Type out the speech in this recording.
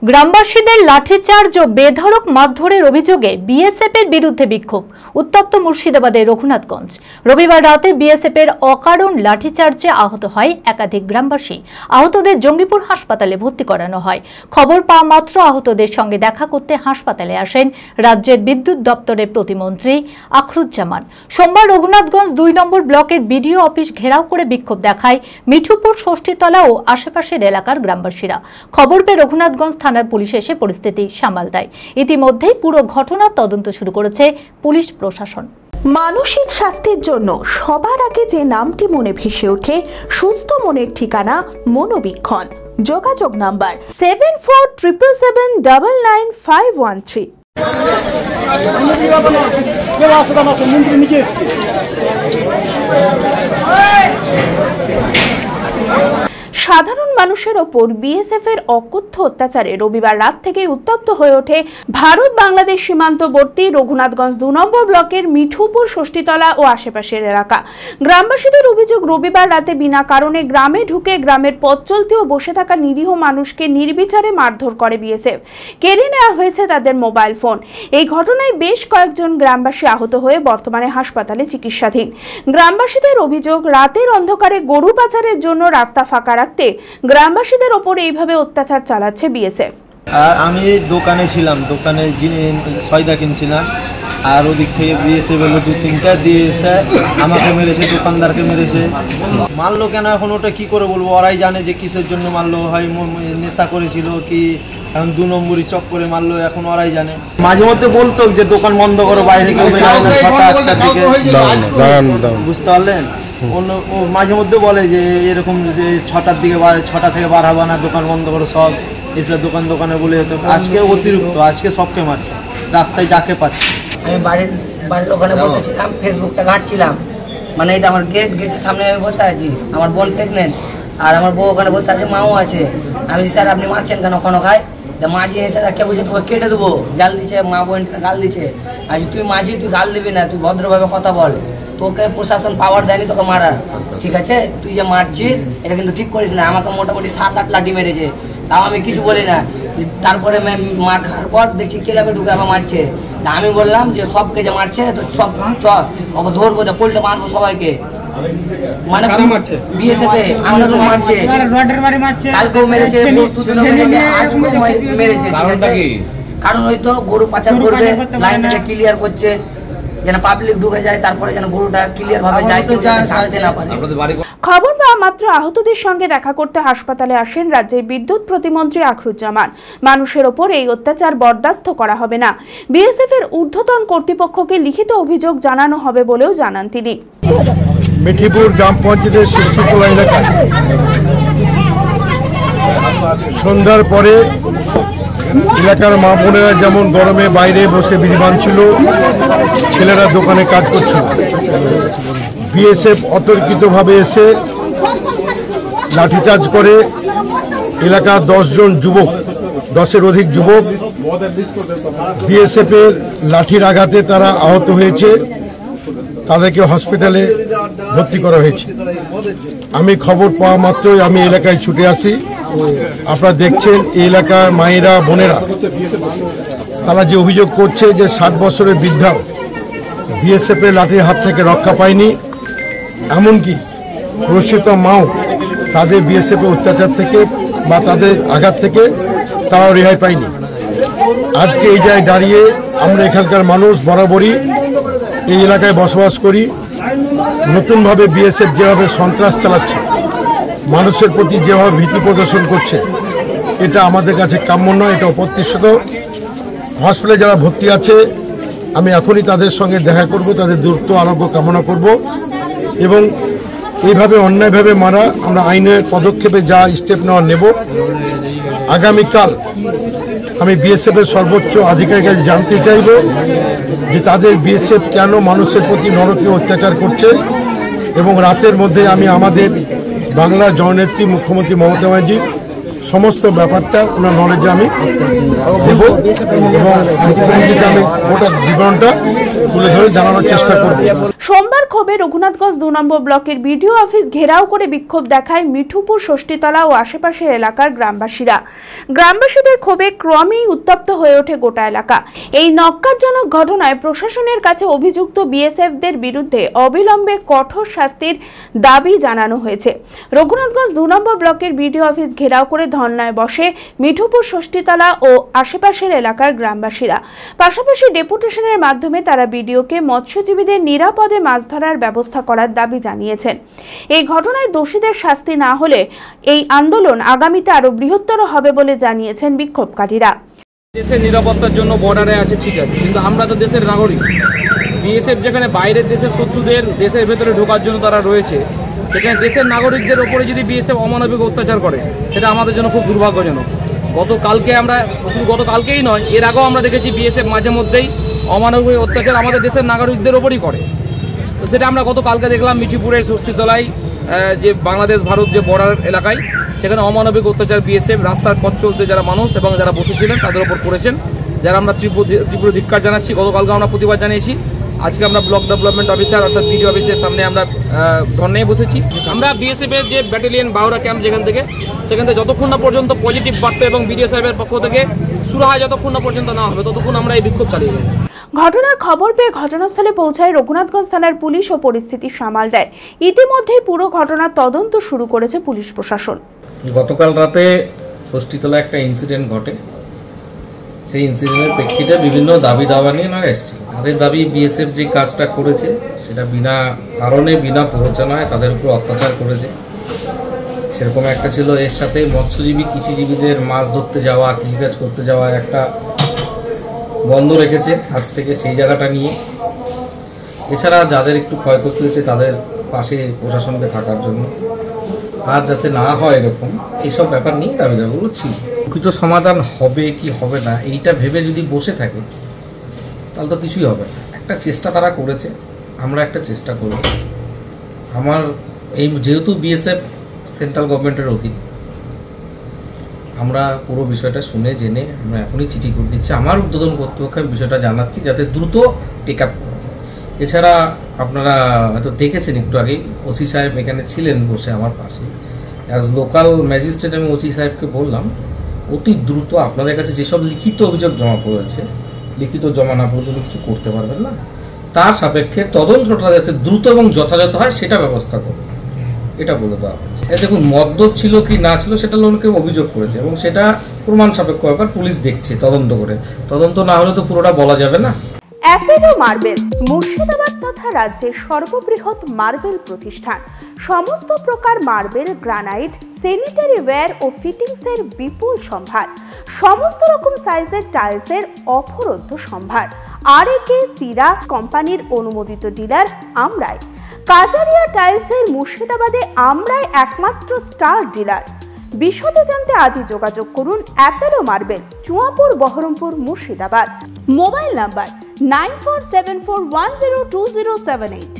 গ্রামবাসীদের লাঠিচার্জ ও বেধড়ক মারধরের অভিযোগে বিএসএফের বিরুদ্ধে বিক্ষোভ উত্তপ্ত মুর্শিদাবাদের রঘুনাথগঞ্জ। রবিবার রাতে বিএসএফের অকারণ লাঠিচার্জে আহত হয় একাধিক গ্রামবাসী। আহতদের জঙ্গিপুর হাসপাতালে ভর্তি করানো হয়। খবর পাওয়া মাত্র আহতদের সঙ্গে দেখা করতে হাসপাতালে আসেন রাজ্যের বিদ্যুৎ দপ্তরের প্রতিমন্ত্রী আখরুজ্জামান। সোমবার রঘুনাথগঞ্জ ২ নম্বর ব্লকের বিডিও অফিস ঘেরাও করে বিক্ষোভ দেখায় মিঠুপুর, ষষ্ঠীতলা ও আশেপাশের এলাকার গ্রামবাসীরা। খবর পেয়ে রঘুনাথগঞ্জ থানার পুলিশ এসে পরিস্থিতি সামাল দেয়। ইতিমধ্যেই পুরো ঘটনার তদন্ত শুরু করেছে পুলিশ প্রশাসন। মানসিক স্বাস্থ্যের জন্য সবার আগে যে নামটি মনে ভেসে ওঠে, সুস্থ মনের ঠিকানা মনোবীক্ষণ। যোগাযোগ নাম্বার 7477799513। সাধারণ মানুষের ওপর বিএসএফ এর অকথ্য অত্যাচারে রবিবার রাত থেকে উত্তপ্ত হয়ে ওঠে ভারত বাংলাদেশ সীমান্তবর্তী রঘুনাথগঞ্জ ২ নম্বর ব্লকের মিঠুপুর, ষষ্ঠীতলা ও আশেপাশের এলাকা। গ্রামবাসীদের অভিযোগ, রবিবার রাতে বিনা কারণে গ্রামে ঢুকে গ্রামের পথ চলতি ও বসে থাকা নিরীহ মানুষকে নির্বিচারে মারধর করে বিএসএফ। কেড়ে নেওয়া হয়েছে তাদের মোবাইল ফোন। এই ঘটনায় বেশ কয়েকজন গ্রামবাসী আহত হয়ে বর্তমানে হাসপাতালে চিকিৎসাধীন। গ্রামবাসীদের অভিযোগ, রাতের অন্ধকারে গরু পাচারের জন্য রাস্তা ফাঁকা রাখতে গ্রামবাসীদের ওপর এইভাবে অত্যাচার চালাচ্ছে বিএসএফ। আর আমি দোকানে ছিলাম, দোকানে সয়দা কিনছিলাম, আর ওদিক থেকে বিএসএফ এলো ২-৩টা দিয়ে এসে আমাকে মেরেছে, দোকানদারকে মেরেছে। মারলো কেন এখন ওটা কি করে বলবো, ওরাই জানে যে কিসের জন্য মারলো। হয় নেশা করেছিল কি এখন ২ নম্বরই চক করে মারলো, এখন ওরাই জানে। মাঝে মধ্যে বলতো যে দোকান বন্ধ করো, বাইরে কেউ বেরোয় না, ৬টা-৮টার দিকে, বুঝতে পারলেন। ও মাঝে মধ্যে বলে যে এরকম যে ৬টার দিকে, ৬টা থেকে বার হবা না, দোকান বন্ধ করো, সব এসে দোকানে বলে যেত। আজকে অতিরিক্ত, আজকে সবকে মারছে, রাস্তায় যাকে পাচ্ছে। আমি বাড়ির ওখানে বসেছিলাম, ফেসবুকটা ঘাঁটছিলাম, মানে এটা আমার গেটের সামনে আমি বসে আছি, আমার বোন প্রেগনেন্ট, আর আমার বউ ওখানে বসে আছে, মাও আছে। আমি স্যার আপনি মারছেন কেন, ওখানে খাই মাঝি এসে কে বলছে তোকে কেটে দেবো, গাল দিচ্ছে, মা বোনটা গাল দিচ্ছে। আর তুই মাঝি, তুই গাল দিবি না, তুই ভদ্রভাবে কথা বল, তোকে প্রশাসন পাওয়ার দেয়নি তোকে মারার, ঠিক আছে? তুই যে মারছিস এটা কিন্তু ঠিক করিস না। আমাকে মোটামুটি ৭-৮ লাঠি মেরেছে, তাও আমি কিছু বলি না। তারপরে মার খাওয়ার পর দেখছি ক্লাবে ঢুকে আবার মারছে। তা আমি বললাম যে সবকে যে মারছে তো সব ওকে ধরবো, কোলটা মারবো সবাইকে। মানে বিএসএফ আমরা তো মারছে, কালকেও মেরেছে, পরশুদিনও মেরেছে, আজকেও মেরেছে। কারণ হয়তো গরু পাচার করবে, লাইনটা ক্লিয়ার করছে যেন পাবলিক ঢুকে যায়, তারপরে যেন গরুটা ক্লিয়ার ভাবে যায়, কেউ জানতে না পারে। খবর পাওয়া মাত্র আহতদের সঙ্গে দেখা করতে হাসপাতালে আসেন রাজ্যের বিদ্যুৎ প্রতিমন্ত্রী আখরুজ্জামান। মানুষের ওপর এই অত্যাচার বরদাস্ত করা হবে না। বিএসএফ এর ঊর্ধ্বতন কর্তৃপক্ষকে লিখিত অভিযোগ জানানো হবে বলেও জানান তিনি। মিঠিপুর গ্রাম পঞ্চায়েতের ষষ্ঠীতলা এলাকায় সন্ধ্যার পরে এলাকার মা বোনেরা যেমন গরমে বাইরে বসে বিড়ি বাঁধছিল, ছেলেরা দোকানে কাজ করছিল, বিএসএফ অতর্কিতভাবে এসে লাঠিচার্জ করে। এলাকার ১০ জন যুবক, ১০-এর অধিক যুবক বিএসএফ এর লাঠির আঘাতে তারা আহত হয়েছে, তাদেরকে হসপিটালে ভর্তি করা হয়েছে। আমি খবর পাওয়া মাত্রই আমি এলাকায় ছুটে আসি। আপনারা দেখছেন এই এলাকার মায়েরা, বোনেরা তারা যে অভিযোগ করছে যে ৬০ বছরের বৃদ্ধাও বিএসএফ এর লাঠির হাত থেকে রক্ষা পায়নি, এমনকি প্রসূত মাও তাদের বিএসএফ এর অত্যাচার থেকে বা তাদের আঘাত থেকে তারাও রেহাই পায়নি। আজকে এই জায়গায় দাঁড়িয়ে আমরা এখানকার মানুষ বরাবরই এই এলাকায় বসবাস করি। নতুনভাবে বিএসএফ যেভাবে সন্ত্রাস চালাচ্ছে, মানুষের প্রতি যেভাবে ভীতি প্রদর্শন করছে, এটা আমাদের কাছে কাম্য নয়, এটা অপ্রত্যাশিত। হসপিটালে যারা ভর্তি আছে আমি এখনই তাদের সঙ্গে দেখা করব, তাদের দ্রুত আরোগ্য কামনা করব এবং এইভাবে অন্যায়ভাবে মারা আমরা আইনের পদক্ষেপে যা স্টেপ নেওয়া নেব। আগামীকাল আমি বিএসএফ এর সর্বোচ্চ আধিকারিক জানতে চাইব যে তাদের বিএসএফ কেন মানুষের প্রতি নরকীয় অত্যাচার করছে, এবং রাতের মধ্যে আমি আমাদের বাংলা জননেত্রী মুখ্যমন্ত্রী মমতা ব্যানার্জি সমস্ত ব্যাপারটা ওনার নলেজে আমি দেব এবং আমি গোটা জীবনটা তুলে ধরে জানানোর চেষ্টা করব। সোমবার ক্ষোভে রঘুনাথগঞ্জ 2 নম্বর ব্লকের বিডিও অফিস ঘেরাও করে বিক্ষোভ দেখায় মিঠুপুর ষষ্ঠীতলা ও আশেপাশের এলাকার গ্রামবাসীরা। গ্রামবাসীদের ক্ষোভে ক্রমেই উত্তপ্ত হয়ে ওঠে গোটা এলাকা। এই ন্যক্কারজনক ঘটনায় প্রশাসনের কাছে অভিযুক্ত বিএসএফদের বিরুদ্ধে অবিলম্বে কঠোর শাস্তির দাবি জানানো হয়েছে। রঘুনাথগঞ্জ 2 নম্বর ব্লকের বিডিও অফিস ঘেরাও করে ধর্নায় বসে মিঠুপুর ষষ্ঠীতলা ও আশেপাশের এলাকার গ্রামবাসীরা। পাশাপাশি ডেপুটেশনের মাধ্যমে তারা বিডিওকে মৎস্যজীবীদের নিরাপদে মাছ ধরার ব্যবস্থা করার দাবি জানিয়েছেন। এই ঘটনায় দোষীদের শাস্তি না হলে এই আন্দোলন আগামীতে আরো বৃহত্তর হবে বলে জানিয়েছেন বিক্ষোভকারীরা। দেশের নিরাপত্তার জন্য বর্ডারে আছে ঠিক আছে, কিন্তু আমরা তো দেশের নাগরিক। বিএসএফ যেখানে বাইরের দেশের শত্রুদের দেশের ভেতরে ঢোকার জন্য তারা রয়েছে, সেখানে দেশের নাগরিকদের ওপরে যদি বিএসএফ অমানবিক অত্যাচার করে, সেটা আমাদের জন্য খুব দুর্ভাগ্যজনক। গতকালকেই নয়, এর আগেও আমরা দেখেছি বিএসএফ মাঝে মধ্যেই অমানবিক অত্যাচার আমাদের দেশের নাগরিকদের ওপরই করে। তো সেটা আমরা গতকালকে দেখলাম মিঠিপুরের ষষ্ঠীতলায়, যে বাংলাদেশ ভারত যে বর্ডার এলাকায়, সেখানে অমানবিক অত্যাচার বিএসএফ রাস্তার পথ চলতে যারা মানুষ এবং যারা বসেছিলেন তাদের ওপর করেছেন, যারা আমরা তীব্র ধিক্কার জানাচ্ছি। গতকালকে আমরা প্রতিবাদ জানিয়েছি। আজকে আমরা ব্লক ডেভেলপমেন্ট অফিসার অর্থাৎ বিডিও অফিসের সামনে আমরা ধর্নায় বসেছি। আমরা বিএসএফের যে ব্যাটালিয়ন বাউরা ক্যাম্প সেখান থেকে যতক্ষণ না পর্যন্ত পজিটিভ বার্তা এবং বিডিও সাহেবের পক্ষ থেকে শুরু হয়, যতক্ষণ না পর্যন্ত না হবে ততক্ষণ আমরা এই বিক্ষোভ চালিয়ে যাব। ঘটনার খবর পেয়ে ঘটনাস্থলে পৌঁছায় রঘুনাথগঞ্জ থানার পুলিশ ও পরিস্থিতি সামাল দেয়। ইতিমধ্যেই পুরো ঘটনার তদন্ত শুরু করেছে পুলিশ প্রশাসন। গতকাল রাতে ষষ্ঠীতলা একটা ইনসিডেন্ট ঘটে। সেই ইনসিডেন্টের প্রেক্ষিতে বিভিন্ন দাবি দাওয়া নিয়ে না এসেছিল। তাদের দাবি বিএসএফ যে কাজটা করেছে সেটা বিনা কারণে বিনা প্ররোচনায় তাদের উপর অত্যাচার করেছে। সেরকম একটা ছিল। এর সাথে মৎস্যজীবী কৃষিজীবীদের মাছ ধরতে যাওয়া, কৃষিকাজ করতে যাওয়া একটা বন্ধ রেখেছে আজ থেকে সেই জায়গাটা নিয়ে। এছাড়া যাদের একটু ক্ষয়ক্ষতি হয়েছে তাদের পাশে প্রশাসনকে থাকার জন্য, আর যাতে না হয় এরকম এইসব ব্যাপার নিয়ে দাবি দাবিগুলো ছিল। প্রকৃত সমাধান হবে কি হবে না এইটা ভেবে যদি বসে থাকে তাহলে তো কিছুই হবে না। একটা চেষ্টা তারা করেছে, আমরা একটা চেষ্টা করব। আমার এই যেহেতু বিএসএফ সেন্ট্রাল গভর্নমেন্টের অধীন, আমরা পুরো বিষয়টা শুনে জেনে আমরা এখনই চিঠি করে দিচ্ছি। আমার উদ্বোধন কর্তৃপক্ষকে আমি বিষয়টা জানাচ্ছি যাতে দ্রুত টেক আপ করা যায়। এছাড়া আপনারা হয়তো দেখেছেন একটু আগেই ওসি সাহেব এখানে ছিলেন বসে আমার পাশে। অ্যাজ লোকাল ম্যাজিস্ট্রেট আমি ওসি সাহেবকে বললাম অতি দ্রুত আপনাদের কাছে যেসব লিখিত অভিযোগ জমা পড়েছে, লিখিত জমা না পর্যন্ত কিছু করতে পারবেন না, তার সাপেক্ষে তদন্তটা যাতে দ্রুত এবং যথাযথ হয় সেটা ব্যবস্থা করবে, এটা বলে দেওয়া হয়েছে। দেখুন, মদ্যপ ছিল কি না ছিল সেটা লোককে অভিযোগ করেছে এবং সেটা প্রমাণ সাপেক্ষ ব্যাপার, পুলিশ দেখছে তদন্ত করে। তদন্ত না হলে তো পুরোটা বলা যাবে না। অ্যাপেলো মার্বেল মুর্শিদাবাদ তথা রাজ্যের সর্ববৃহৎ মার্বেল প্রতিষ্ঠান। সমস্ত প্রকার মার্বেল, গ্রানাইট, স্যানিটারি ওয়্যার ও ফিটিংসের বিপুল সম্ভার। সমস্ত রকম সাইজের টাইলসের অফুরন্ত সম্ভার। আর.এ.কে সিরা কোম্পানির অনুমোদিত ডিলার আমরাই। কাজারিয়া টাইলসের মুর্শিদাবাদে আমরাই একমাত্র স্টার ডিলার। বিশদে জানতে আজই যোগাযোগ করুন Apollo marble, Chuapur, Baharampur, Murshidabad. Mobile number 9474102078।